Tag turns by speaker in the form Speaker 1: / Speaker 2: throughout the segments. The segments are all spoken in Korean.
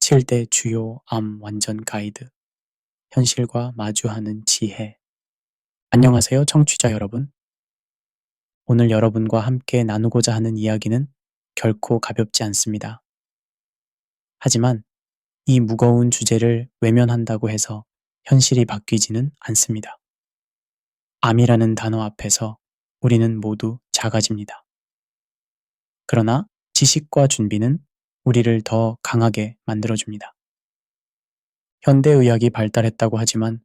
Speaker 1: 7대 주요 암 완전 가이드, 현실과 마주하는 지혜. 안녕하세요, 청취자 여러분. 오늘 여러분과 함께 나누고자 하는 이야기는 결코 가볍지 않습니다. 하지만 이 무거운 주제를 외면한다고 해서 현실이 바뀌지는 않습니다. 암이라는 단어 앞에서 우리는 모두 작아집니다. 그러나 지식과 준비는 우리를 더 강하게 만들어줍니다. 현대의학이 발달했다고 하지만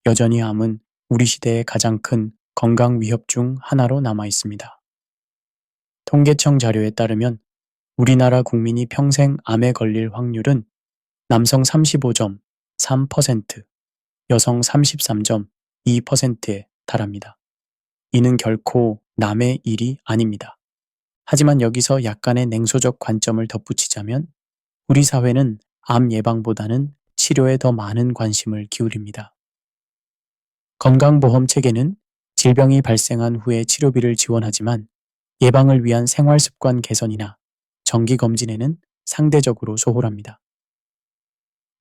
Speaker 1: 여전히 암은 우리 시대의 가장 큰 건강 위협 중 하나로 남아 있습니다. 통계청 자료에 따르면 우리나라 국민이 평생 암에 걸릴 확률은 남성 35.3%, 여성 33.2%에 달합니다. 이는 결코 남의 일이 아닙니다. 하지만 여기서 약간의 냉소적 관점을 덧붙이자면 우리 사회는 암 예방보다는 치료에 더 많은 관심을 기울입니다. 건강보험 체계는 질병이 발생한 후에 치료비를 지원하지만 예방을 위한 생활습관 개선이나 정기검진에는 상대적으로 소홀합니다.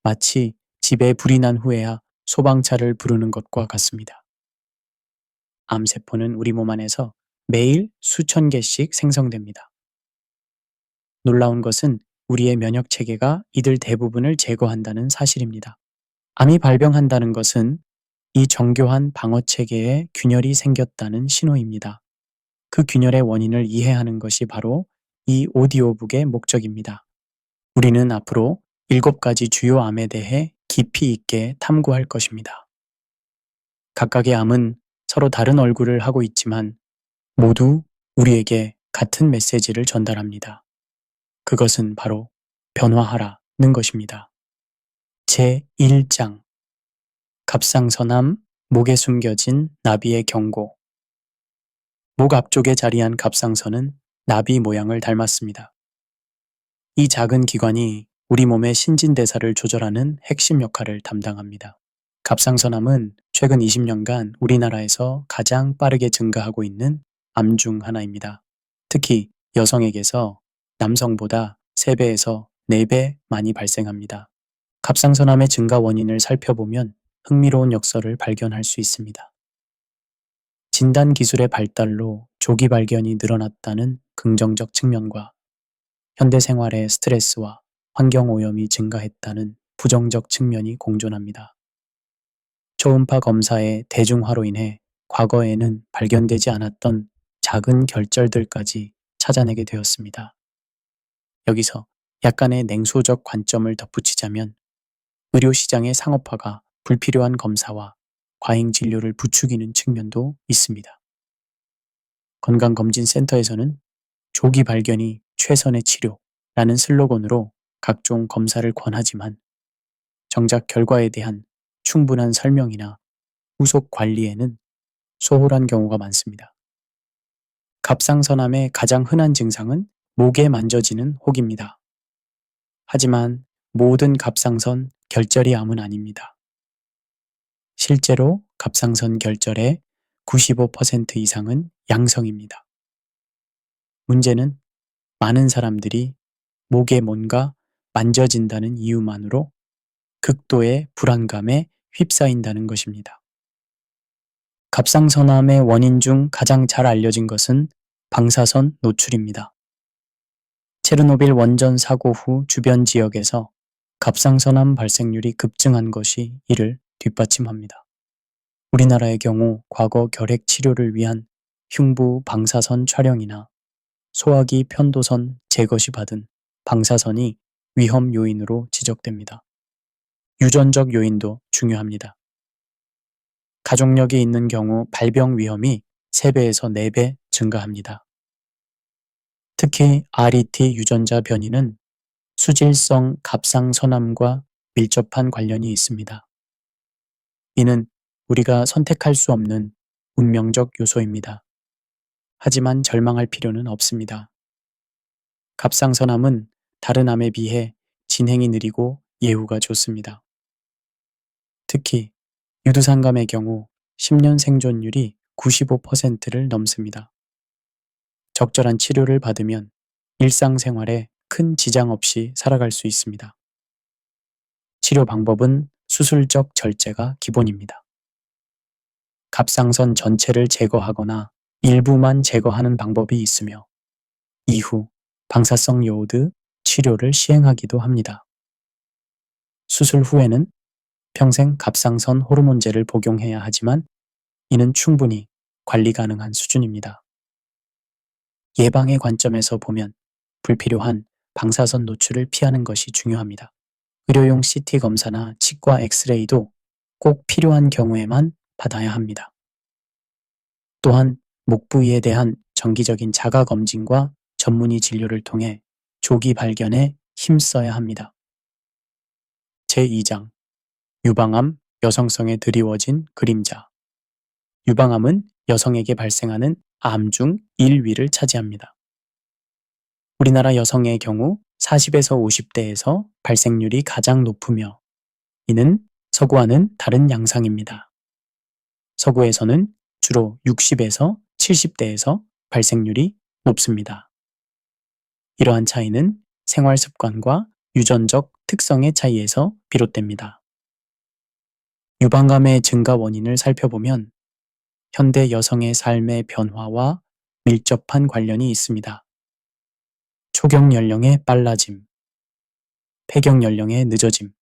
Speaker 1: 마치 집에 불이 난 후에야 소방차를 부르는 것과 같습니다. 암세포는 우리 몸 안에서 매일 수천 개씩 생성됩니다. 놀라운 것은 우리의 면역 체계가 이들 대부분을 제거한다는 사실입니다. 암이 발병한다는 것은 이 정교한 방어 체계에 균열이 생겼다는 신호입니다. 그 균열의 원인을 이해하는 것이 바로 이 오디오북의 목적입니다. 우리는 앞으로 7가지 주요 암에 대해 깊이 있게 탐구할 것입니다. 각각의 암은 서로 다른 얼굴을 하고 있지만 모두 우리에게 같은 메시지를 전달합니다. 그것은 바로 변화하라는 것입니다. 제1장 갑상선암, 목에 숨겨진 나비의 경고. 목 앞쪽에 자리한 갑상선은 나비 모양을 닮았습니다. 이 작은 기관이 우리 몸의 신진대사를 조절하는 핵심 역할을 담당합니다. 갑상선암은 최근 20년간 우리나라에서 가장 빠르게 증가하고 있는 암 중 하나입니다. 특히 여성에게서 남성보다 3배에서 4배 많이 발생합니다. 갑상선암의 증가 원인을 살펴보면 흥미로운 역설을 발견할 수 있습니다. 진단 기술의 발달로 조기 발견이 늘어났다는 긍정적 측면과 현대 생활의 스트레스와 환경 오염이 증가했다는 부정적 측면이 공존합니다. 초음파 검사의 대중화로 인해 과거에는 발견되지 않았던 작은 결절들까지 찾아내게 되었습니다. 여기서 약간의 냉소적 관점을 덧붙이자면 의료시장의 상업화가 불필요한 검사와 과잉 진료를 부추기는 측면도 있습니다. 건강검진센터에서는 조기 발견이 최선의 치료라는 슬로건으로 각종 검사를 권하지만 정작 결과에 대한 충분한 설명이나 후속 관리에는 소홀한 경우가 많습니다. 갑상선암의 가장 흔한 증상은 목에 만져지는 혹입니다. 하지만 모든 갑상선 결절이 암은 아닙니다. 실제로 갑상선 결절의 95% 이상은 양성입니다. 문제는 많은 사람들이 목에 뭔가 만져진다는 이유만으로 극도의 불안감에 휩싸인다는 것입니다. 갑상선암의 원인 중 가장 잘 알려진 것은 방사선 노출입니다. 체르노빌 원전 사고 후 주변 지역에서 갑상선암 발생률이 급증한 것이 이를 뒷받침합니다. 우리나라의 경우 과거 결핵 치료를 위한 흉부 방사선 촬영이나 소화기 편도선 제거 시 받은 방사선이 위험 요인으로 지적됩니다. 유전적 요인도 중요합니다. 가족력이 있는 경우 발병 위험이 3배에서 4배 증가합니다. 특히 RET 유전자 변이는 수질성 갑상선암과 밀접한 관련이 있습니다. 이는 우리가 선택할 수 없는 운명적 요소입니다. 하지만 절망할 필요는 없습니다. 갑상선암은 다른 암에 비해 진행이 느리고 예후가 좋습니다. 특히 유두상감의 경우 10년 생존율이 95%를 넘습니다. 적절한 치료를 받으면 일상생활에 큰 지장 없이 살아갈 수 있습니다. 치료 방법은 수술적 절제가 기본입니다. 갑상선 전체를 제거하거나 일부만 제거하는 방법이 있으며 이후 방사성 요오드 치료를 시행하기도 합니다. 수술 후에는 평생 갑상선 호르몬제를 복용해야 하지만 이는 충분히 관리 가능한 수준입니다. 예방의 관점에서 보면 불필요한 방사선 노출을 피하는 것이 중요합니다. 의료용 CT 검사나 치과 엑스레이도 꼭 필요한 경우에만 받아야 합니다. 또한 목 부위에 대한 정기적인 자가 검진과 전문의 진료를 통해 조기 발견에 힘써야 합니다. 제2장 유방암, 여성성에 드리워진 그림자. 유방암은 여성에게 발생하는 암 중 1위를 차지합니다. 우리나라 여성의 경우 40에서 50대에서 발생률이 가장 높으며 이는 서구와는 다른 양상입니다. 서구에서는 주로 60에서 70대에서 발생률이 높습니다. 이러한 차이는 생활 습관과 유전적 특성의 차이에서 비롯됩니다. 유방암의 증가 원인을 살펴보면 현대 여성의 삶의 변화와 밀접한 관련이 있습니다. 초경 연령의 빨라짐, 폐경 연령의 늦어짐,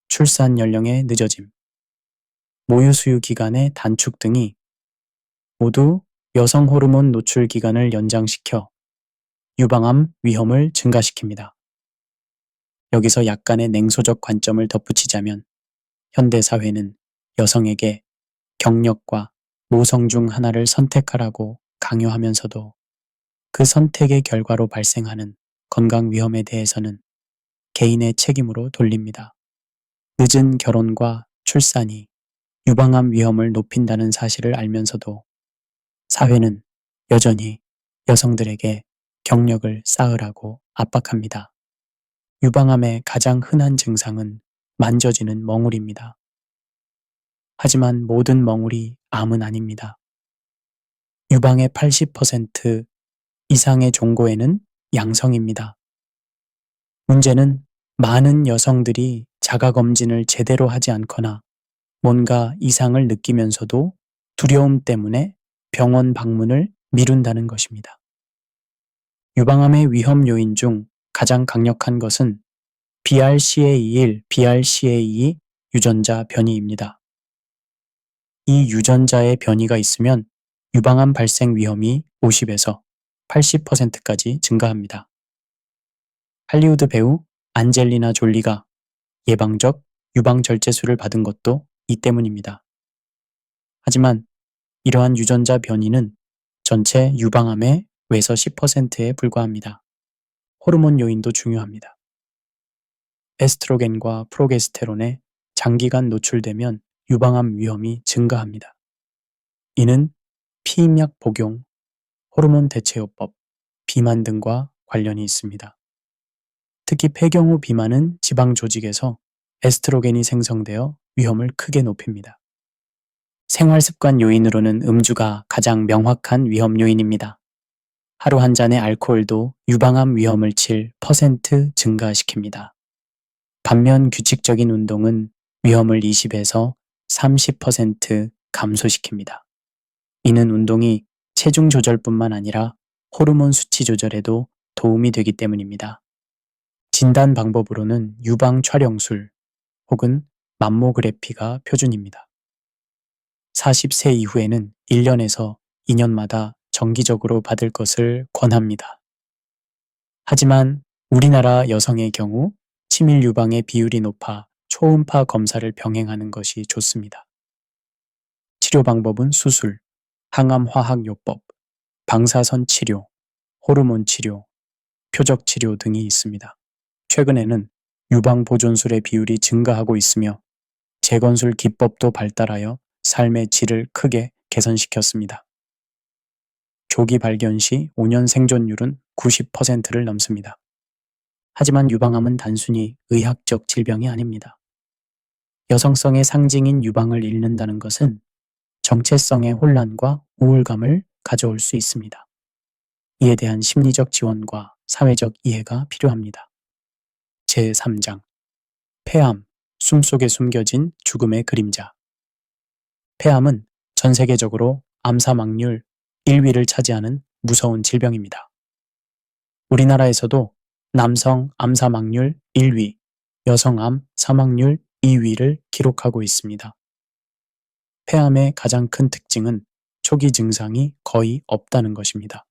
Speaker 1: 출산 연령의 늦어짐, 모유 수유 기간의 단축 등이 모두 여성 호르몬 노출 기간을 연장시켜 유방암 위험을 증가시킵니다. 여기서 약간의 냉소적 관점을 덧붙이자면 현대 사회는 여성에게 경력과 모성 중 하나를 선택하라고 강요하면서도 그 선택의 결과로 발생하는 건강 위험에 대해서는 개인의 책임으로 돌립니다. 늦은 결혼과 출산이 유방암 위험을 높인다는 사실을 알면서도 사회는 여전히 여성들에게 경력을 쌓으라고 압박합니다. 유방암의 가장 흔한 증상은 만져지는 멍울입니다. 하지만 모든 멍울이 암은 아닙니다. 유방의 80% 이상의 종고에는 양성입니다. 문제는 많은 여성들이 자가검진을 제대로 하지 않거나 뭔가 이상을 느끼면서도 두려움 때문에 병원 방문을 미룬다는 것입니다. 유방암의 위험 요인 중 가장 강력한 것은 BRCA1, BRCA2 유전자 변이입니다. 이 유전자의 변이가 있으면 유방암 발생 위험이 50에서 80%까지 증가합니다. 할리우드 배우 안젤리나 졸리가 예방적 유방절제술을 받은 것도 이 때문입니다. 하지만 이러한 유전자 변이는 전체 유방암의 외서 10%에 불과합니다. 호르몬 요인도 중요합니다. 에스트로겐과 프로게스테론에 장기간 노출되면 유방암 위험이 증가합니다. 이는 피임약 복용, 호르몬 대체요법, 비만 등과 관련이 있습니다. 특히 폐경 후 비만은 지방 조직에서 에스트로겐이 생성되어 위험을 크게 높입니다. 생활습관 요인으로는 음주가 가장 명확한 위험 요인입니다. 하루 한 잔의 알코올도 유방암 위험을 7% 증가시킵니다. 반면 규칙적인 운동은 위험을 20에서 30% 감소시킵니다. 이는 운동이 체중 조절뿐만 아니라 호르몬 수치 조절에도 도움이 되기 때문입니다. 진단 방법으로는 유방 촬영술 혹은 맘모그래피가 표준입니다. 40세 이후에는 1년에서 2년마다 정기적으로 받을 것을 권합니다. 하지만 우리나라 여성의 경우 치밀 유방의 비율이 높아 초음파 검사를 병행하는 것이 좋습니다. 치료 방법은 수술, 항암화학요법, 방사선 치료, 호르몬 치료, 표적 치료 등이 있습니다. 최근에는 유방 보존술의 비율이 증가하고 있으며 재건술 기법도 발달하여 삶의 질을 크게 개선시켰습니다. 조기 발견 시 5년 생존율은 90%를 넘습니다. 하지만 유방암은 단순히 의학적 질병이 아닙니다. 여성성의 상징인 유방을 잃는다는 것은 정체성의 혼란과 우울감을 가져올 수 있습니다. 이에 대한 심리적 지원과 사회적 이해가 필요합니다. 제3장 폐암, 숨속에 숨겨진 죽음의 그림자. 폐암은 전 세계적으로 암 사망률 1위를 차지하는 무서운 질병입니다. 우리나라에서도 남성 암 사망률 1위, 여성 암 사망률 2위를 기록하고 있습니다. 폐암의 가장 큰 특징은 초기 증상이 거의 없다는 것입니다.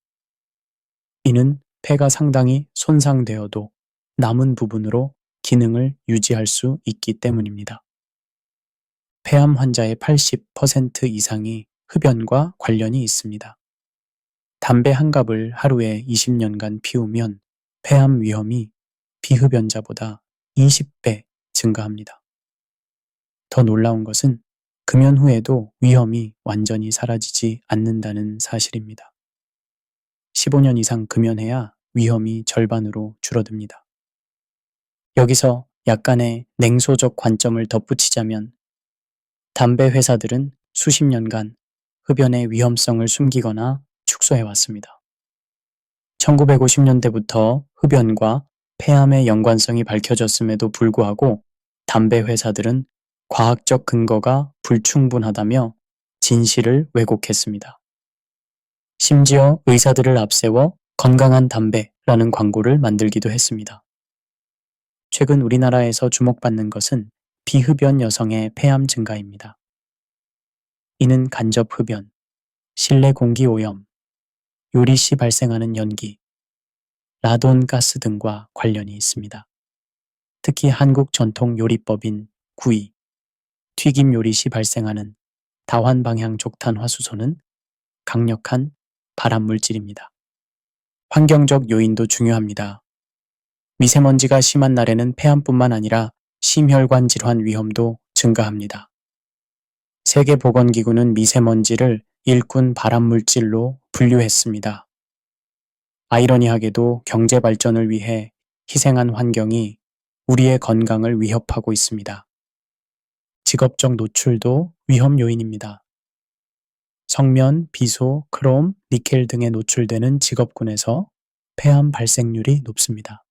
Speaker 1: 이는 폐가 상당히 손상되어도 남은 부분으로 기능을 유지할 수 있기 때문입니다. 폐암 환자의 80% 이상이 흡연과 관련이 있습니다. 담배 한 갑을 하루에 20년간 피우면 폐암 위험이 비흡연자보다 20배 증가합니다. 더 놀라운 것은 금연 후에도 위험이 완전히 사라지지 않는다는 사실입니다. 15년 이상 금연해야 위험이 절반으로 줄어듭니다. 여기서 약간의 냉소적 관점을 덧붙이자면 담배 회사들은 수십 년간 흡연의 위험성을 숨기거나 축소해왔습니다. 1950년대부터 흡연과 폐암의 연관성이 밝혀졌음에도 불구하고 담배 회사들은 과학적 근거가 불충분하다며 진실을 왜곡했습니다. 심지어 의사들을 앞세워 건강한 담배라는 광고를 만들기도 했습니다. 최근 우리나라에서 주목받는 것은 비흡연 여성의 폐암 증가입니다. 이는 간접 흡연, 실내 공기 오염, 요리 시 발생하는 연기, 라돈 가스 등과 관련이 있습니다. 특히 한국 전통 요리법인 구이, 튀김 요리 시 발생하는 다환방향 족탄 화수소는 강력한 발암 물질입니다. 환경적 요인도 중요합니다. 미세먼지가 심한 날에는 폐암뿐만 아니라 심혈관 질환 위험도 증가합니다. 세계보건기구는 미세먼지를 일꾼 발암물질로 분류했습니다. 아이러니하게도 경제 발전을 위해 희생한 환경이 우리의 건강을 위협하고 있습니다. 직업적 노출도 위험 요인입니다. 성면, 비소, 크롬, 니켈 등에 노출되는 직업군에서 폐암 발생률이 높습니다.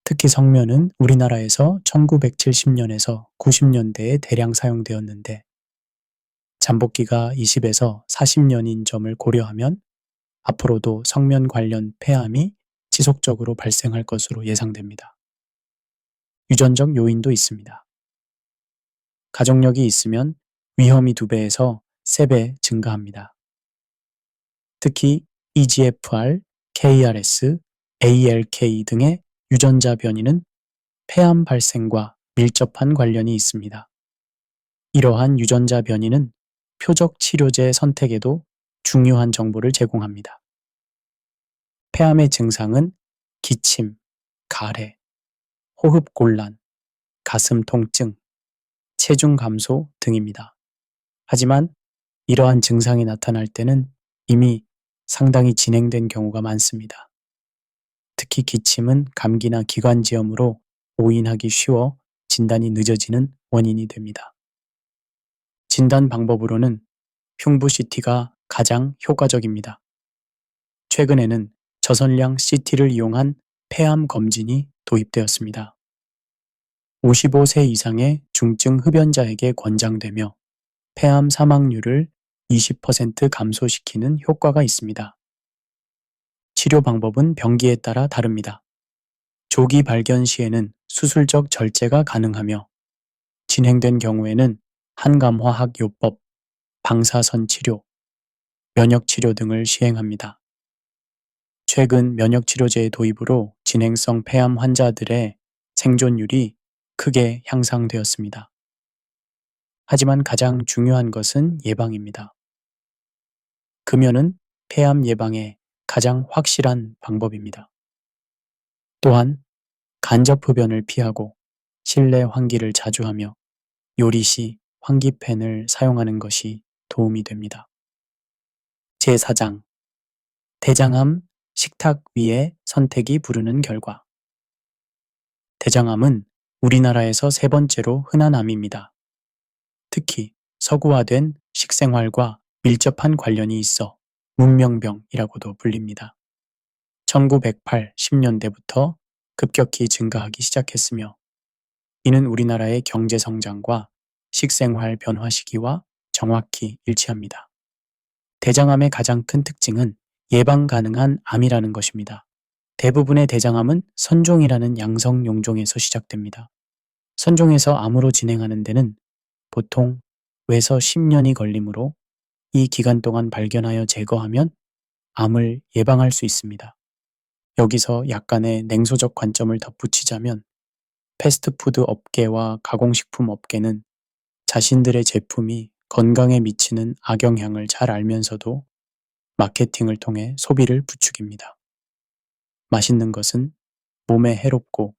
Speaker 1: 특히 성면은 우리나라에서 1970년에서 90년대에 대량 사용되었는데 잠복기가 20에서 40년인 점을 고려하면 앞으로도 성면 관련 폐암이 지속적으로 발생할 것으로 예상됩니다. 유전적 요인도 있습니다. 가족력이 있으면 위험이 2배에서 3배 증가합니다. 특히 EGFR, KRS, ALK 등의 유전자 변이는 폐암 발생과 밀접한 관련이 있습니다. 이러한 유전자 변이는 표적 치료제 선택에도 중요한 정보를 제공합니다. 폐암의 증상은 기침, 가래, 호흡 곤란, 가슴 통증, 체중 감소 등입니다. 하지만 이러한 증상이 나타날 때는 이미 상당히 진행된 경우가 많습니다. 특히 기침은 감기나 기관지염으로 오인하기 쉬워 진단이 늦어지는 원인이 됩니다. 진단 방법으로는 흉부 CT가 가장 효과적입니다. 최근에는 저선량 CT를 이용한 폐암 검진이 도입되었습니다. 55세 이상의 중증 흡연자에게 권장되며 폐암 사망률을 20% 감소시키는 효과가 있습니다. 치료 방법은 병기에 따라 다릅니다. 조기 발견 시에는 수술적 절제가 가능하며 진행된 경우에는 항암화학요법, 방사선 치료, 면역치료 등을 시행합니다. 최근 면역치료제의 도입으로 진행성 폐암 환자들의 생존율이 크게 향상되었습니다. 하지만 가장 중요한 것은 예방입니다. 금연은 폐암 예방의 가장 확실한 방법입니다. 또한 간접 흡연을 피하고 실내 환기를 자주 하며 요리 시 환기팬을 사용하는 것이 도움이 됩니다. 제4장 대장암 식탁 위에 선택이 부르는 결과. 대장암은 우리나라에서 3번째로 흔한 암입니다. 특히 서구화된 식생활과 밀접한 관련이 있어 문명병이라고도 불립니다. 1980년대부터 급격히 증가하기 시작했으며 이는 우리나라의 경제 성장과 식생활 변화 시기와 정확히 일치합니다. 대장암의 가장 큰 특징은 예방 가능한 암이라는 것입니다. 대부분의 대장암은 선종이라는 양성 용종에서 시작됩니다. 선종에서 암으로 진행하는 데는 보통 외서 10년이 걸리므로 이 기간 동안 발견하여 제거하면 암을 예방할 수 있습니다. 여기서 약간의 냉소적 관점을 덧붙이자면 패스트푸드 업계와 가공식품 업계는 자신들의 제품이 건강에 미치는 악영향을 잘 알면서도 마케팅을 통해 소비를 부추깁니다. 맛있는 것은 몸에 해롭고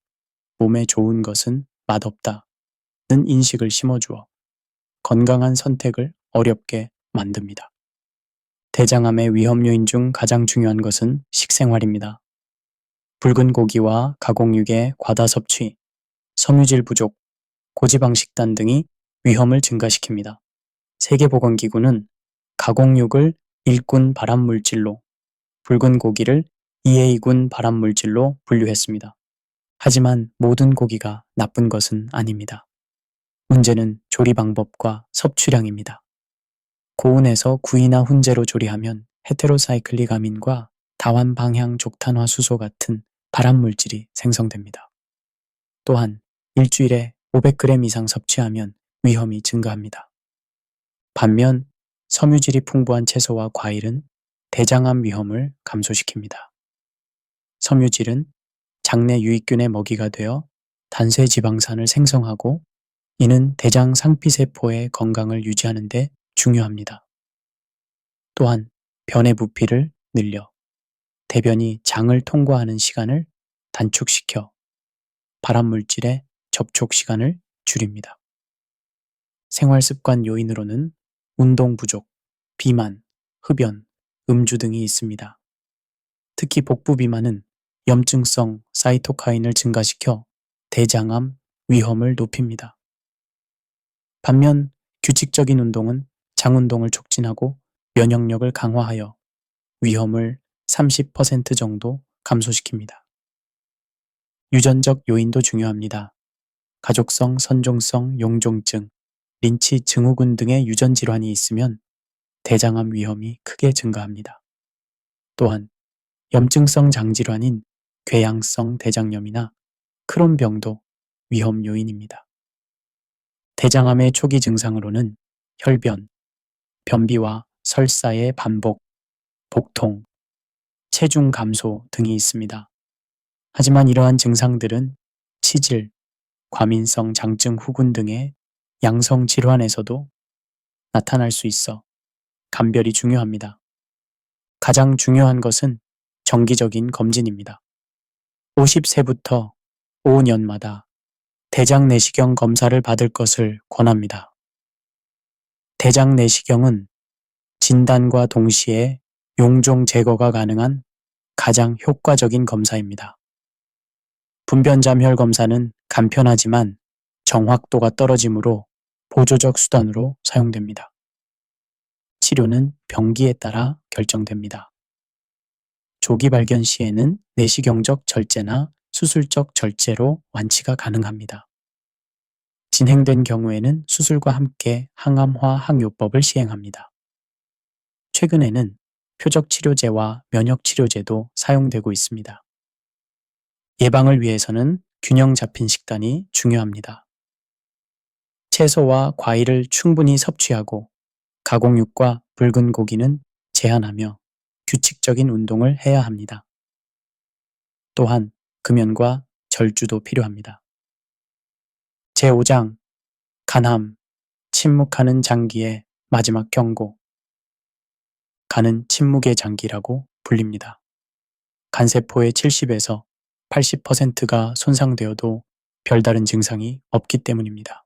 Speaker 1: 몸에 좋은 것은 맛없다는 인식을 심어주어 건강한 선택을 어렵게 만듭니다. 대장암의 위험 요인 중 가장 중요한 것은 식생활입니다. 붉은 고기와 가공육의 과다 섭취, 섬유질 부족, 고지방 식단 등이 위험을 증가시킵니다. 세계보건기구는 가공육을 1군 발암물질로, 붉은 고기를 2A군 발암물질로 분류했습니다. 하지만 모든 고기가 나쁜 것은 아닙니다. 문제는 조리 방법과 섭취량입니다. 고온에서 구이나 훈제로 조리하면 헤테로사이클릭 아민과 다환 방향 족탄화 수소 같은 발암물질이 생성됩니다. 또한 일주일에 500g 이상 섭취하면 위험이 증가합니다. 반면 섬유질이 풍부한 채소와 과일은 대장암 위험을 감소시킵니다. 섬유질은 장내 유익균의 먹이가 되어 단쇄 지방산을 생성하고 이는 대장 상피세포의 건강을 유지하는 데 중요합니다. 또한 변의 부피를 늘려 대변이 장을 통과하는 시간을 단축시켜 발암물질의 접촉 시간을 줄입니다. 생활습관 요인으로는 운동 부족, 비만, 흡연, 음주 등이 있습니다. 특히 복부 비만은 염증성 사이토카인을 증가시켜 대장암 위험을 높입니다. 반면 규칙적인 운동은 장운동을 촉진하고 면역력을 강화하여 위험을 30% 정도 감소시킵니다. 유전적 요인도 중요합니다. 가족성 선종성 용종증, 린치 증후군 등의 유전 질환이 있으면 대장암 위험이 크게 증가합니다. 또한 염증성 장질환인 궤양성 대장염이나 크론병도 위험 요인입니다. 대장암의 초기 증상으로는 혈변, 변비와 설사의 반복, 복통, 체중 감소 등이 있습니다. 하지만 이러한 증상들은 치질, 과민성 장증 후군 등의 양성 질환에서도 나타날 수 있어 감별이 중요합니다. 가장 중요한 것은 정기적인 검진입니다. 50세부터 5년마다 대장 내시경 검사를 받을 것을 권합니다. 대장 내시경은 진단과 동시에 용종 제거가 가능한 가장 효과적인 검사입니다. 분변잠혈 검사는 간편하지만 정확도가 떨어지므로 보조적 수단으로 사용됩니다. 치료는 병기에 따라 결정됩니다. 조기 발견 시에는 내시경적 절제나 수술적 절제로 완치가 가능합니다. 진행된 경우에는 수술과 함께 항암화 항요법을 시행합니다. 최근에는 표적 치료제와 면역 치료제도 사용되고 있습니다. 예방을 위해서는 균형 잡힌 식단이 중요합니다. 채소와 과일을 충분히 섭취하고 가공육과 붉은 고기는 제한하며 규칙적인 운동을 해야 합니다. 또한 금연과 절주도 필요합니다. 제5장 간암, 침묵하는 장기의 마지막 경고. 간은 침묵의 장기라고 불립니다. 간세포의 70에서 80%가 손상되어도 별다른 증상이 없기 때문입니다.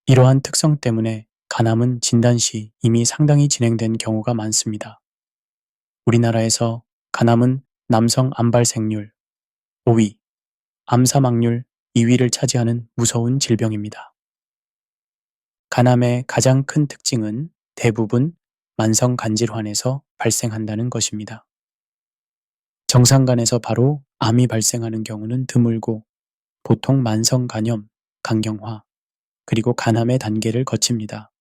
Speaker 1: 이러한 특성 때문에 간암은 진단 시 이미 상당히 진행된 경우가 많습니다. 우리나라에서 간암은 남성 암 발생률 5위, 암 사망률 2위를 차지하는 무서운 질병입니다. 간암의 가장 큰 특징은 대부분 만성 간질환에서 발생한다는 것입니다. 정상간에서 바로 암이 발생하는 경우는 드물고 보통 만성 간염, 강경화, 그리고 간암의 단계를 거칩니다.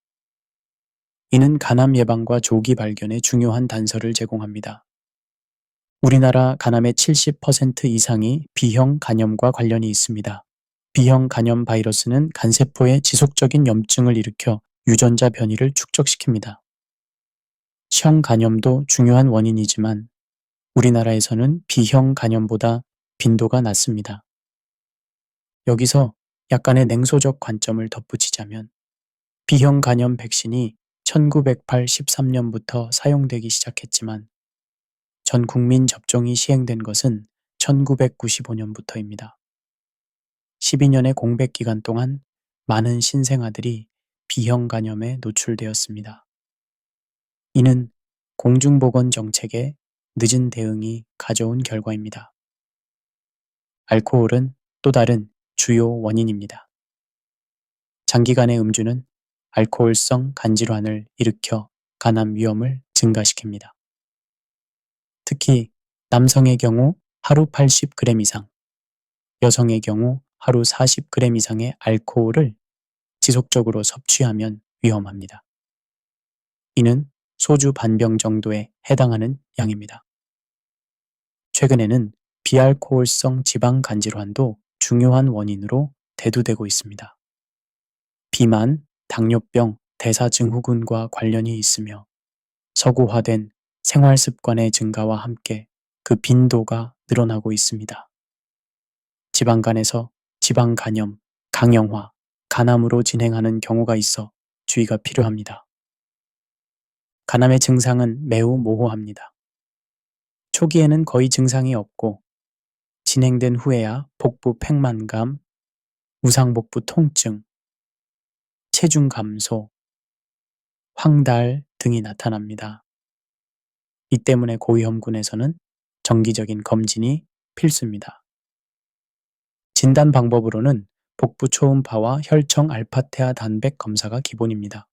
Speaker 1: 이는 간암 예방과 조기 발견에 중요한 단서를 제공합니다. 우리나라 간암의 70% 이상이 B형 간염과 관련이 있습니다. B형 간염 바이러스는 간세포에 지속적인 염증을 일으켜 유전자 변이를 축적시킵니다. 형 간염도 중요한 원인이지만 우리나라에서는 B형 간염보다 빈도가 낮습니다. 여기서 약간의 냉소적 관점을 덧붙이자면 B형 간염 백신이 1983년부터 사용되기 시작했지만 전 국민 접종이 시행된 것은 1995년부터입니다. 12년의 공백 기간 동안 많은 신생아들이 B형 간염에 노출되었습니다. 이는 공중보건 정책의 늦은 대응이 가져온 결과입니다. 알코올은 또 다른 주요 원인입니다. 장기간의 음주는 알코올성 간질환을 일으켜 간암 위험을 증가시킵니다. 특히 남성의 경우 하루 80g 이상, 여성의 경우 하루 40g 이상의 알코올을 지속적으로 섭취하면 위험합니다. 이는 소주 반병 정도에 해당하는 양입니다. 최근에는 비알코올성 지방 간질환도 중요한 원인으로 대두되고 있습니다. 비만, 당뇨병, 대사증후군과 관련이 있으며 서구화된 생활 습관의 증가와 함께 그 빈도가 늘어나고 있습니다. 지방간에서 지방간염, 강형화, 간암으로 진행하는 경우가 있어 주의가 필요합니다. 간암의 증상은 매우 모호합니다. 초기에는 거의 증상이 없고 진행된 후에야 복부 팽만감, 우상복부 통증, 체중 감소, 황달 등이 나타납니다. 이 때문에 고위험군에서는 정기적인 검진이 필수입니다. 진단 방법으로는 복부 초음파와 혈청 알파테아 단백 검사가 기본입니다.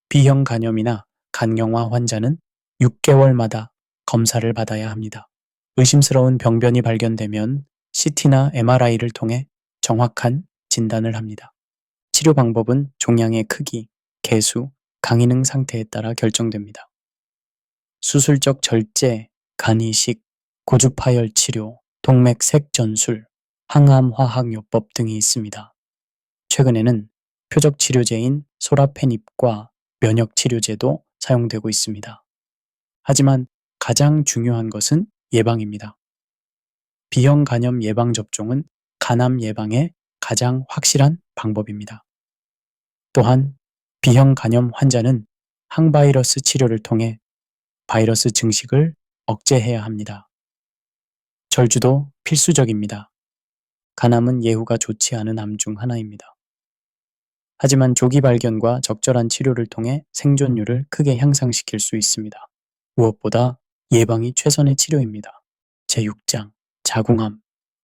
Speaker 1: B형 간염이나 간경화 환자는 6개월마다 검사를 받아야 합니다. 의심스러운 병변이 발견되면 CT나 MRI를 통해 정확한 진단을 합니다. 치료 방법은 종양의 크기, 개수, 강이능 상태에 따라 결정됩니다. 수술적 절제, 간이식, 고주파열 치료, 동맥색 전술, 항암화학요법 등이 있습니다. 최근에는 표적 치료제인 소라페닙과 면역 치료제도 사용되고 있습니다. 하지만 가장 중요한 것은 예방입니다. B형 간염 예방 접종은 간암 예방의 가장 확실한 방법입니다. 또한 B형 간염 환자는 항바이러스 치료를 통해 바이러스 증식을 억제해야 합니다. 절주도 필수적입니다. 간암은 예후가 좋지 않은 암 중 하나입니다. 하지만 조기 발견과 적절한 치료를 통해 생존율을 크게 향상시킬 수 있습니다. 무엇보다 예방이 최선의 치료입니다. 제6장 자궁암,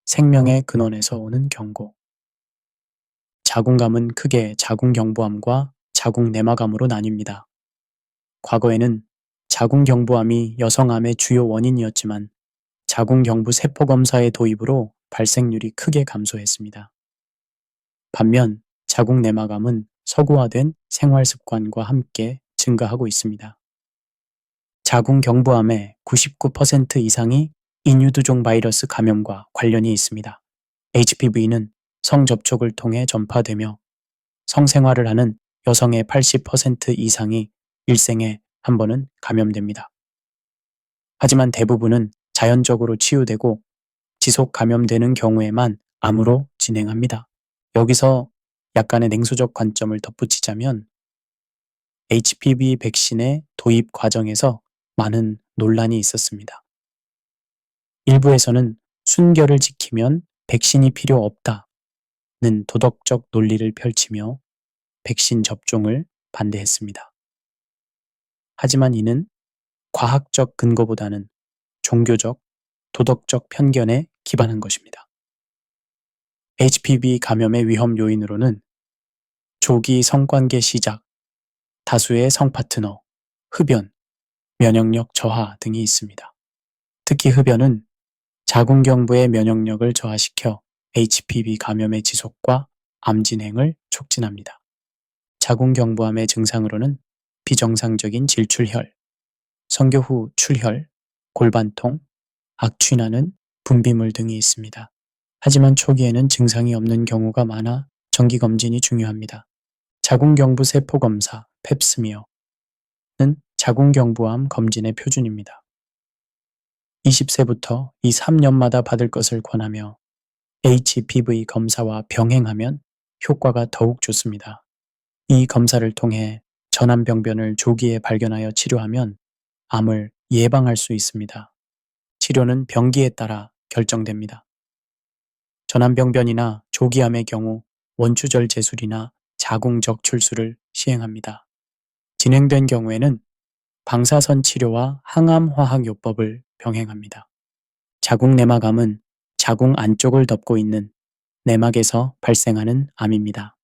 Speaker 1: 생명의 근원에서 오는 경고. 자궁감은 크게 자궁경부암과 자궁내막암으로 나뉩니다. 과거에는 자궁경부암이 여성암의 주요 원인이었지만 자궁경부 세포검사의 도입으로 발생률이 크게 감소했습니다. 반면 자궁내막암은 서구화된 생활습관과 함께 증가하고 있습니다. 자궁경부암의 99% 이상이 인유두종 바이러스 감염과 관련이 있습니다. HPV는 성접촉을 통해 전파되며 성생활을 하는 여성의 80% 이상이 일생에 한 번은 감염됩니다. 하지만 대부분은 자연적으로 치유되고 지속 감염되는 경우에만 암으로 진행합니다. 여기서 약간의 냉소적 관점을 덧붙이자면 HPV 백신의 도입 과정에서 많은 논란이 있었습니다. 일부에서는 순결을 지키면 백신이 필요 없다는 도덕적 논리를 펼치며 백신 접종을 반대했습니다. 하지만 이는 과학적 근거보다는 종교적, 도덕적 편견에 기반한 것입니다. HPV 감염의 위험 요인으로는 조기 성관계 시작, 다수의 성파트너, 흡연, 면역력 저하 등이 있습니다. 특히 흡연은 자궁경부의 면역력을 저하시켜 HPV 감염의 지속과 암 진행을 촉진합니다. 자궁경부암의 증상으로는 비정상적인 질출혈, 성교 후 출혈, 골반통, 악취나는 분비물 등이 있습니다. 하지만 초기에는 증상이 없는 경우가 많아 정기검진이 중요합니다. 자궁경부 세포검사, 펩스미어는 자궁경부암 검진의 표준입니다. 20세부터 이 3년마다 받을 것을 권하며 HPV 검사와 병행하면 효과가 더욱 좋습니다. 이 검사를 통해 전암병변을 조기에 발견하여 치료하면 암을 예방할 수 있습니다. 치료는 병기에 따라 결정됩니다. 전암병변이나 조기암의 경우 원추절 제술이나 자궁적 출수를 시행합니다. 진행된 경우에는 방사선 치료와 항암화학요법을 병행합니다. 자궁내막암은 자궁 안쪽을 덮고 있는 내막에서 발생하는 암입니다.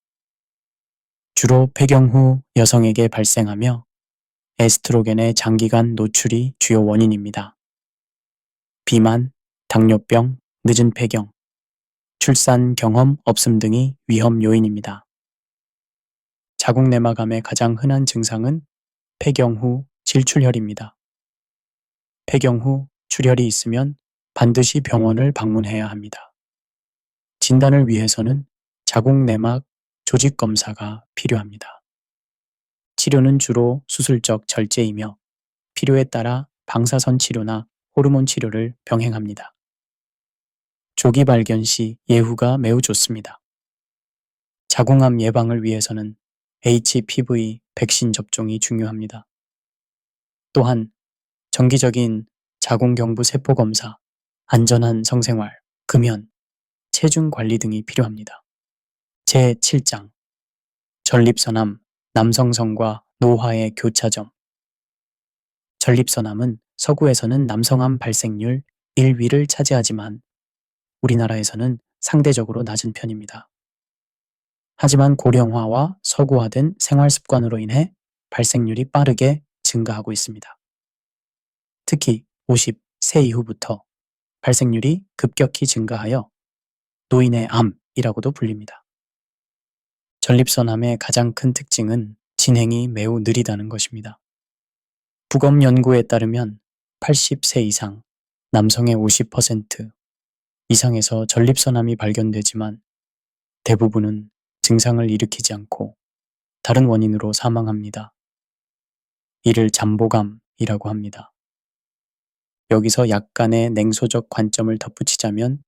Speaker 1: 주로 폐경 후 여성에게 발생하며 에스트로겐의 장기간 노출이 주요 원인입니다. 비만, 당뇨병, 늦은 폐경, 출산 경험 없음 등이 위험 요인입니다. 자궁내막암의 가장 흔한 증상은 폐경 후 질출혈입니다. 폐경 후 출혈이 있으면 반드시 병원을 방문해야 합니다. 진단을 위해서는 자궁내막 조직 검사가 필요합니다. 치료는 주로 수술적 절제이며 필요에 따라 방사선 치료나 호르몬 치료를 병행합니다. 조기 발견 시 예후가 매우 좋습니다. 자궁암 예방을 위해서는 HPV 백신 접종이 중요합니다. 또한 정기적인 자궁경부 세포 검사, 안전한 성생활, 금연, 체중 관리 등이 필요합니다. 제7장 전립선암, 남성성과 노화의 교차점. 전립선암은 서구에서는 남성암 발생률 1위를 차지하지만 우리나라에서는 상대적으로 낮은 편입니다. 하지만 고령화와 서구화된 생활 습관으로 인해 발생률이 빠르게 증가하고 있습니다. 특히 50세 이후부터 발생률이 급격히 증가하여 노인의 암이라고도 불립니다. 전립선암의 가장 큰 특징은 진행이 매우 느리다는 것입니다. 부검 연구에 따르면 80세 이상, 남성의 50% 이상에서 전립선암이 발견되지만 대부분은 증상을 일으키지 않고 다른 원인으로 사망합니다. 이를 잠보감이라고 합니다. 여기서 약간의 냉소적 관점을 덧붙이자면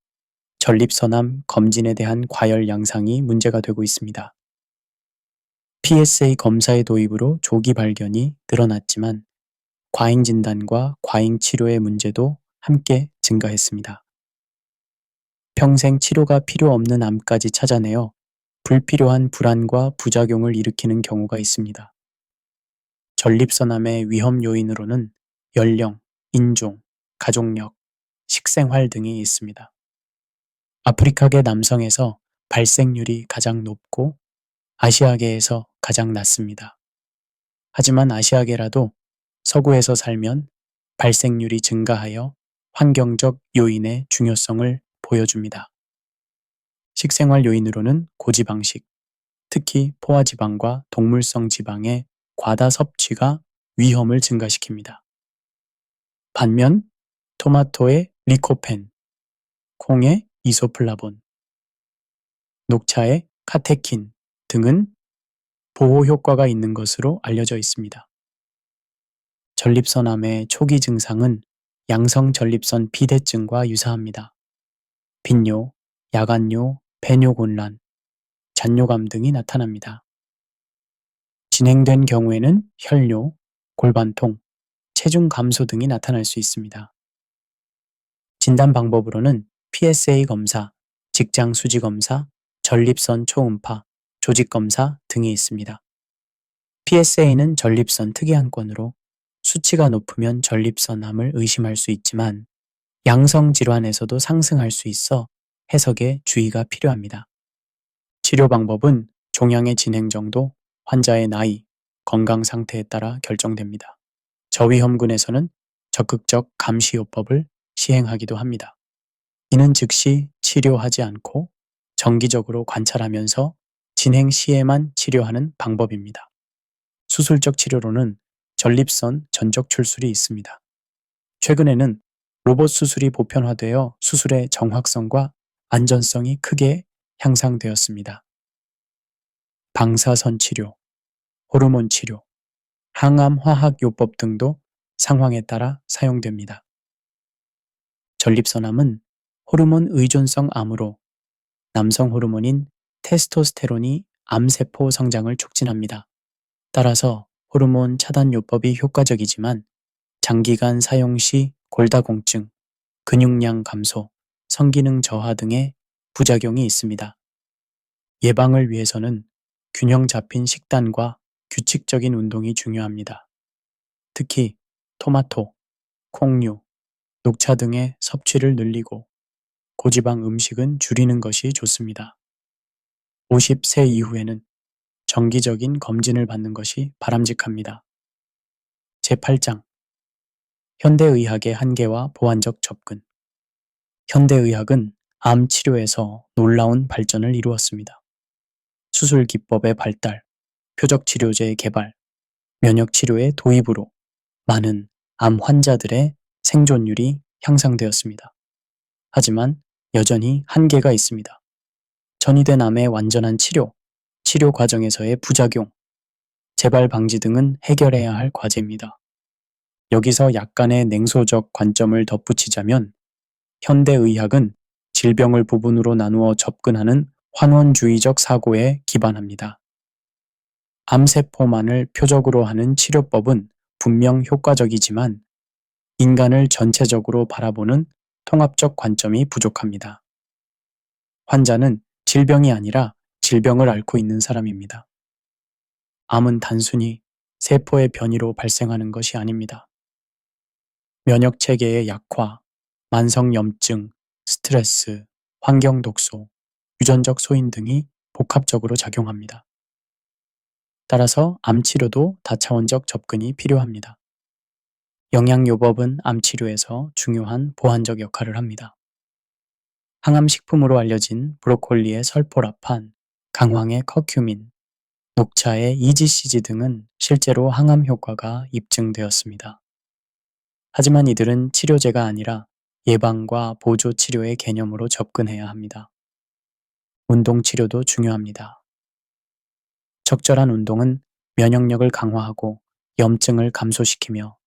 Speaker 1: 전립선암 검진에 대한 과열 양상이 문제가 되고 있습니다. PSA 검사의 도입으로 조기 발견이 늘어났지만 과잉 진단과 과잉 치료의 문제도 함께 증가했습니다. 평생 치료가 필요 없는 암까지 찾아내어 불필요한 불안과 부작용을 일으키는 경우가 있습니다. 전립선암의 위험 요인으로는 연령, 인종, 가족력, 식생활 등이 있습니다. 아프리카계 남성에서 발생률이 가장 높고 아시아계에서 가장 낮습니다. 하지만 아시아계라도 서구에서 살면 발생률이 증가하여 환경적 요인의 중요성을 보여줍니다. 식생활 요인으로는 고지방식, 특히 포화지방과 동물성 지방의 과다 섭취가 위험을 증가시킵니다. 반면 토마토의 리코펜, 콩의 이소플라본, 녹차의 카테킨 등은 보호 효과가 있는 것으로 알려져 있습니다. 전립선암의 초기 증상은 양성 전립선 비대증과 유사합니다. 빈뇨, 야간뇨, 배뇨곤란, 잔뇨감 등이 나타납니다. 진행된 경우에는 혈뇨, 골반통, 체중 감소 등이 나타날 수 있습니다. 진단 방법으로는 PSA 검사, 직장 수지 검사, 전립선 초음파, 조직 검사 등이 있습니다. PSA는 전립선 특이한건으로 수치가 높으면 전립선암을 의심할 수 있지만 양성 질환에서도 상승할 수 있어 해석에 주의가 필요합니다. 치료 방법은 종양의 진행 정도, 환자의 나이, 건강 상태에 따라 결정됩니다. 저위험군에서는 적극적 감시요법을 시행하기도 합니다. 이는 즉시 치료하지 않고 정기적으로 관찰하면서 진행 시에만 치료하는 방법입니다. 수술적 치료로는 전립선 전적 출술이 있습니다. 최근에는 로봇 수술이 보편화되어 수술의 정확성과 안전성이 크게 향상되었습니다. 방사선 치료, 호르몬 치료, 항암 화학요법 등도 상황에 따라 사용됩니다. 전립선암은 호르몬 의존성 암으로 남성 호르몬인 테스토스테론이 암세포 성장을 촉진합니다. 따라서 호르몬 차단요법이 효과적이지만 장기간 사용 시 골다공증, 근육량 감소, 성기능 저하 등의 부작용이 있습니다. 예방을 위해서는 균형 잡힌 식단과 규칙적인 운동이 중요합니다. 특히 토마토, 콩류, 녹차 등의 섭취를 늘리고 고지방 음식은 줄이는 것이 좋습니다. 50세 이후에는 정기적인 검진을 받는 것이 바람직합니다. 제8장 현대의학의 한계와 보완적 접근. 현대의학은 암 치료에서 놀라운 발전을 이루었습니다. 수술 기법의 발달, 표적 치료제의 개발, 면역 치료의 도입으로 많은 암 환자들의 생존율이 향상되었습니다. 하지만 여전히 한계가 있습니다. 전이된 암의 완전한 치료, 치료 과정에서의 부작용, 재발 방지 등은 해결해야 할 과제입니다. 여기서 약간의 냉소적 관점을 덧붙이자면 현대의학은 질병을 부분으로 나누어 접근하는 환원주의적 사고에 기반합니다. 암세포만을 표적으로 하는 치료법은 분명 효과적이지만 인간을 전체적으로 바라보는 통합적 관점이 부족합니다. 환자는 질병이 아니라 질병을 앓고 있는 사람입니다. 암은 단순히 세포의 변이로 발생하는 것이 아닙니다. 면역 체계의 약화, 만성 염증, 스트레스, 환경 독소, 유전적 소인 등이 복합적으로 작용합니다. 따라서 암 치료도 다차원적 접근이 필요합니다. 영양요법은 암 치료에서 중요한 보완적 역할을 합니다. 항암식품으로 알려진 브로콜리의 설포라판, 강황의 커큐민, 녹차의 EGCG 등은 실제로 항암 효과가 입증되었습니다. 하지만 이들은 치료제가 아니라 예방과 보조 치료의 개념으로 접근해야 합니다. 운동 치료도 중요합니다. 적절한 운동은 면역력을 강화하고 염증을 감소시키며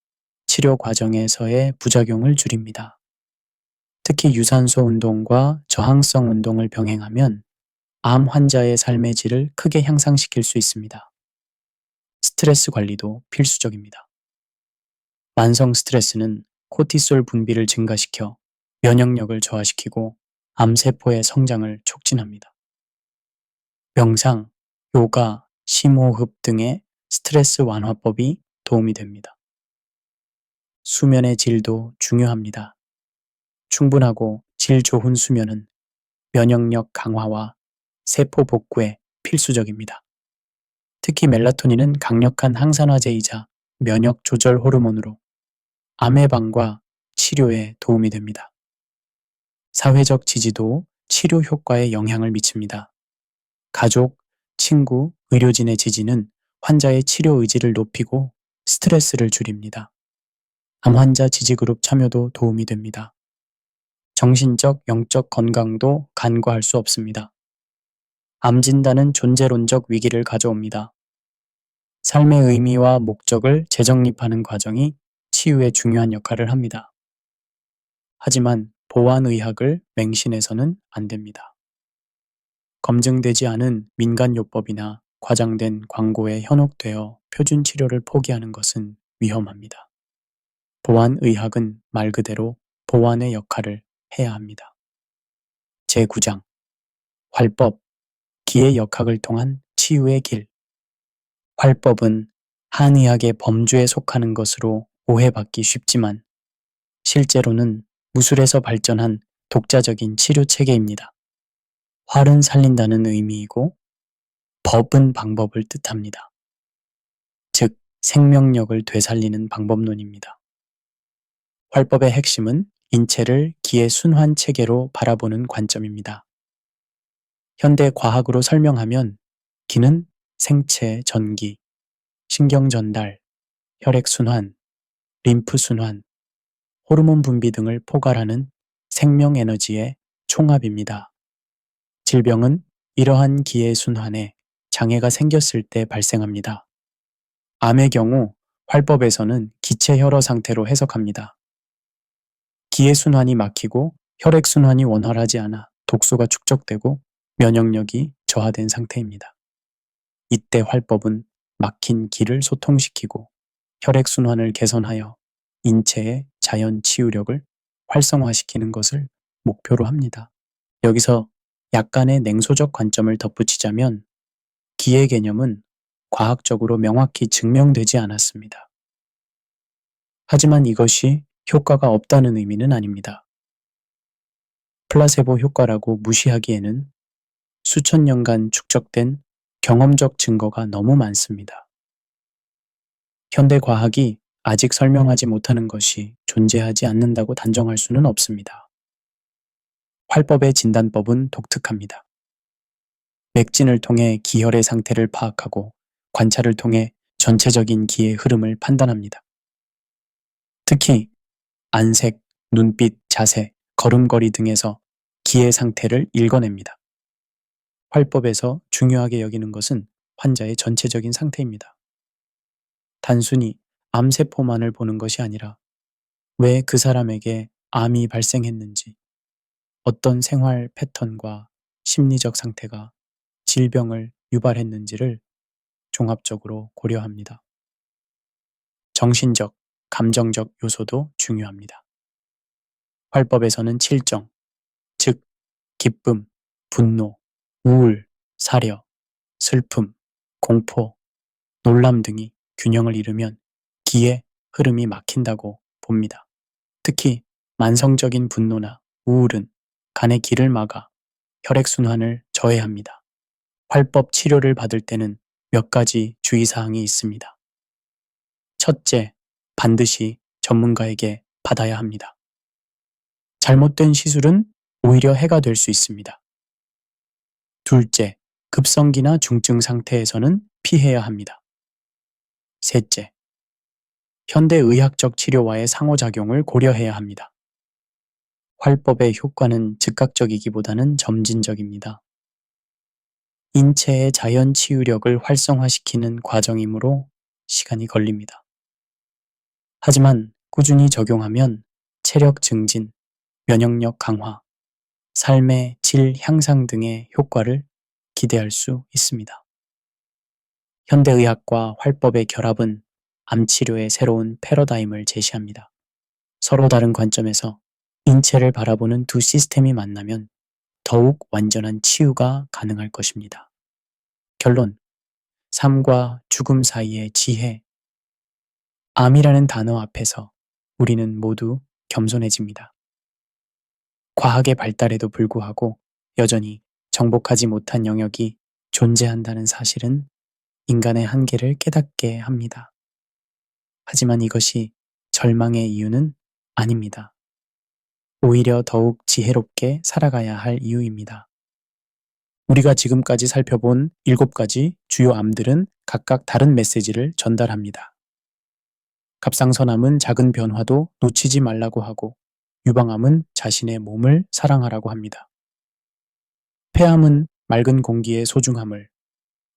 Speaker 1: 치료 과정에서의 부작용을 줄입니다. 특히 유산소 운동과 저항성 운동을 병행하면 암 환자의 삶의 질을 크게 향상시킬 수 있습니다. 스트레스 관리도 필수적입니다. 만성 스트레스는 코티솔 분비를 증가시켜 면역력을 저하시키고 암세포의 성장을 촉진합니다. 명상, 요가, 심호흡 등의 스트레스 완화법이 도움이 됩니다. 수면의 질도 중요합니다. 충분하고 질 좋은 수면은 면역력 강화와 세포 복구에 필수적입니다. 특히 멜라토닌은 강력한 항산화제이자 면역 조절 호르몬으로 암 예방과 치료에 도움이 됩니다. 사회적 지지도 치료 효과에 영향을 미칩니다. 가족, 친구, 의료진의 지지는 환자의 치료 의지를 높이고 스트레스를 줄입니다. 암 환자 지지그룹 참여도 도움이 됩니다. 정신적, 영적 건강도 간과할 수 없습니다. 암 진단은 존재론적 위기를 가져옵니다. 삶의 의미와 목적을 재정립하는 과정이 치유에 중요한 역할을 합니다. 하지만 보완의학을 맹신해서는 안 됩니다. 검증되지 않은 민간요법이나 과장된 광고에 현혹되어 표준 치료를 포기하는 것은 위험합니다. 보완의학은 말 그대로 보완의 역할을 해야 합니다. 제9장 활법, 기의 역학을 통한 치유의 길. 활법은 한의학의 범주에 속하는 것으로 오해받기 쉽지만 실제로는 무술에서 발전한 독자적인 치료 체계입니다. 활은 살린다는 의미이고 법은 방법을 뜻합니다. 즉, 생명력을 되살리는 방법론입니다. 활법의 핵심은 인체를 기의 순환 체계로 바라보는 관점입니다. 현대 과학으로 설명하면 기는 생체 전기, 신경 전달, 혈액 순환, 림프 순환, 호르몬 분비 등을 포괄하는 생명 에너지의 총합입니다. 질병은 이러한 기의 순환에 장애가 생겼을 때 발생합니다. 암의 경우 활법에서는 기체 혈어 상태로 해석합니다. 기의 순환이 막히고 혈액 순환이 원활하지 않아 독소가 축적되고 면역력이 저하된 상태입니다. 이때 활법은 막힌 기를 소통시키고 혈액 순환을 개선하여 인체의 자연 치유력을 활성화시키는 것을 목표로 합니다. 여기서 약간의 냉소적 관점을 덧붙이자면 기의 개념은 과학적으로 명확히 증명되지 않았습니다. 하지만 이것이 효과가 없다는 의미는 아닙니다. 플라세보 효과라고 무시하기에는 수천 년간 축적된 경험적 증거가 너무 많습니다. 현대 과학이 아직 설명하지 못하는 것이 존재하지 않는다고 단정할 수는 없습니다. 활법의 진단법은 독특합니다. 맥진을 통해 기혈의 상태를 파악하고 관찰을 통해 전체적인 기의 흐름을 판단합니다. 특히 안색, 눈빛, 자세, 걸음걸이 등에서 기의 상태를 읽어냅니다. 활법에서 중요하게 여기는 것은 환자의 전체적인 상태입니다. 단순히 암세포만을 보는 것이 아니라 왜 그 사람에게 암이 발생했는지, 어떤 생활 패턴과 심리적 상태가 질병을 유발했는지를 종합적으로 고려합니다. 정신적, 감정적 요소도 중요합니다. 활법에서는 칠정, 즉 기쁨, 분노, 우울, 사려, 슬픔, 공포, 놀람 등이 균형을 이루면 기의 흐름이 막힌다고 봅니다. 특히 만성적인 분노나 우울은 간의 길을 막아 혈액순환을 저해합니다. 활법 치료를 받을 때는 몇 가지 주의사항이 있습니다. 첫째, 반드시 전문가에게 받아야 합니다. 잘못된 시술은 오히려 해가 될 수 있습니다. 둘째, 급성기나 중증 상태에서는 피해야 합니다. 셋째, 현대의학적 치료와의 상호작용을 고려해야 합니다. 활법의 효과는 즉각적이기보다는 점진적입니다. 인체의 자연 치유력을 활성화시키는 과정이므로 시간이 걸립니다. 하지만 꾸준히 적용하면 체력 증진, 면역력 강화, 삶의 질 향상 등의 효과를 기대할 수 있습니다. 현대의학과 활법의 결합은 암치료의 새로운 패러다임을 제시합니다. 서로 다른 관점에서 인체를 바라보는 두 시스템이 만나면 더욱 완전한 치유가 가능할 것입니다. 결론, 삶과 죽음 사이의 지혜. 암이라는 단어 앞에서 우리는 모두 겸손해집니다. 과학의 발달에도 불구하고 여전히 정복하지 못한 영역이 존재한다는 사실은 인간의 한계를 깨닫게 합니다. 하지만 이것이 절망의 이유는 아닙니다. 오히려 더욱 지혜롭게 살아가야 할 이유입니다. 우리가 지금까지 살펴본 7가지 주요 암들은 각각 다른 메시지를 전달합니다. 갑상선암은 작은 변화도 놓치지 말라고 하고, 유방암은 자신의 몸을 사랑하라고 합니다. 폐암은 맑은 공기의 소중함을,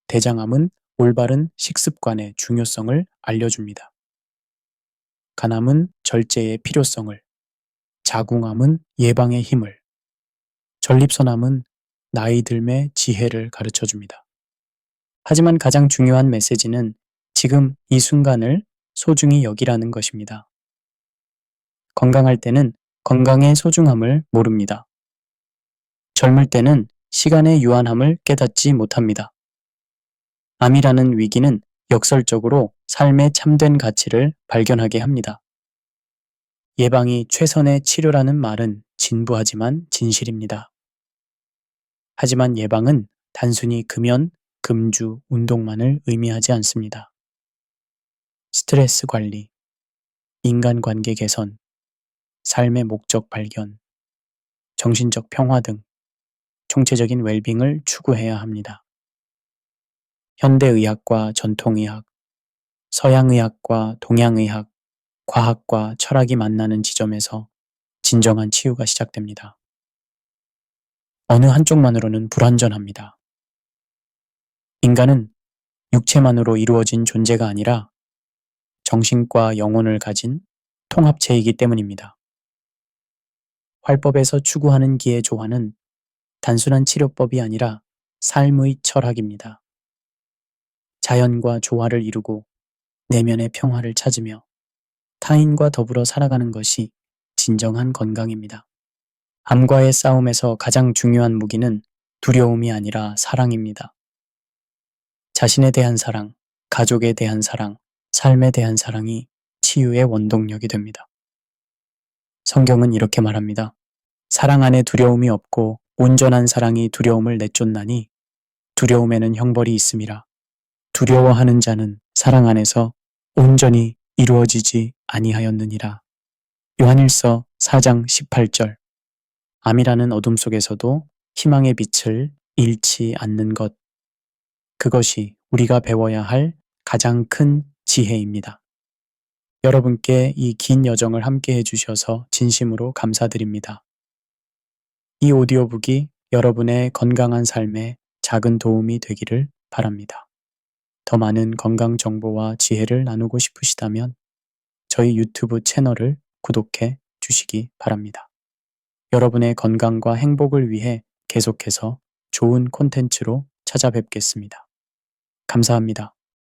Speaker 1: 대장암은 올바른 식습관의 중요성을 알려줍니다. 간암은 절제의 필요성을, 자궁암은 예방의 힘을, 전립선암은 나이 들매 지혜를 가르쳐줍니다. 하지만 가장 중요한 메시지는 지금 이 순간을 소중히 여기라는 것입니다. 건강할 때는 건강의 소중함을 모릅니다. 젊을 때는 시간의 유한함을 깨닫지 못합니다. 암이라는 위기는 역설적으로 삶의 참된 가치를 발견하게 합니다. 예방이 최선의 치료라는 말은 진부하지만 진실입니다. 하지만 예방은 단순히 금연, 금주, 운동만을 의미하지 않습니다. 스트레스 관리, 인간관계 개선, 삶의 목적 발견, 정신적 평화 등 총체적인 웰빙을 추구해야 합니다. 현대의학과 전통의학, 서양의학과 동양의학, 과학과 철학이 만나는 지점에서 진정한 치유가 시작됩니다. 어느 한쪽만으로는 불완전합니다. 인간은 육체만으로 이루어진 존재가 아니라 정신과 영혼을 가진 통합체이기 때문입니다. 활법에서 추구하는 기의 조화는 단순한 치료법이 아니라 삶의 철학입니다. 자연과 조화를 이루고 내면의 평화를 찾으며 타인과 더불어 살아가는 것이 진정한 건강입니다. 암과의 싸움에서 가장 중요한 무기는 두려움이 아니라 사랑입니다. 자신에 대한 사랑, 가족에 대한 사랑, 삶에 대한 사랑이 치유의 원동력이 됩니다. 성경은 이렇게 말합니다. 사랑 안에 두려움이 없고 온전한 사랑이 두려움을 내쫓나니 두려움에는 형벌이 있음이라. 두려워하는 자는 사랑 안에서 온전히 이루어지지 아니하였느니라. 요한일서 4장 18절. 암이라는 어둠 속에서도 희망의 빛을 잃지 않는 것. 그것이 우리가 배워야 할 가장 큰 지혜입니다. 여러분께 이 긴 여정을 함께 해주셔서 진심으로 감사드립니다. 이 오디오북이 여러분의 건강한 삶에 작은 도움이 되기를 바랍니다. 더 많은 건강 정보와 지혜를 나누고 싶으시다면 저희 유튜브 채널을 구독해 주시기 바랍니다. 여러분의 건강과 행복을 위해 계속해서 좋은 콘텐츠로 찾아뵙겠습니다. 감사합니다.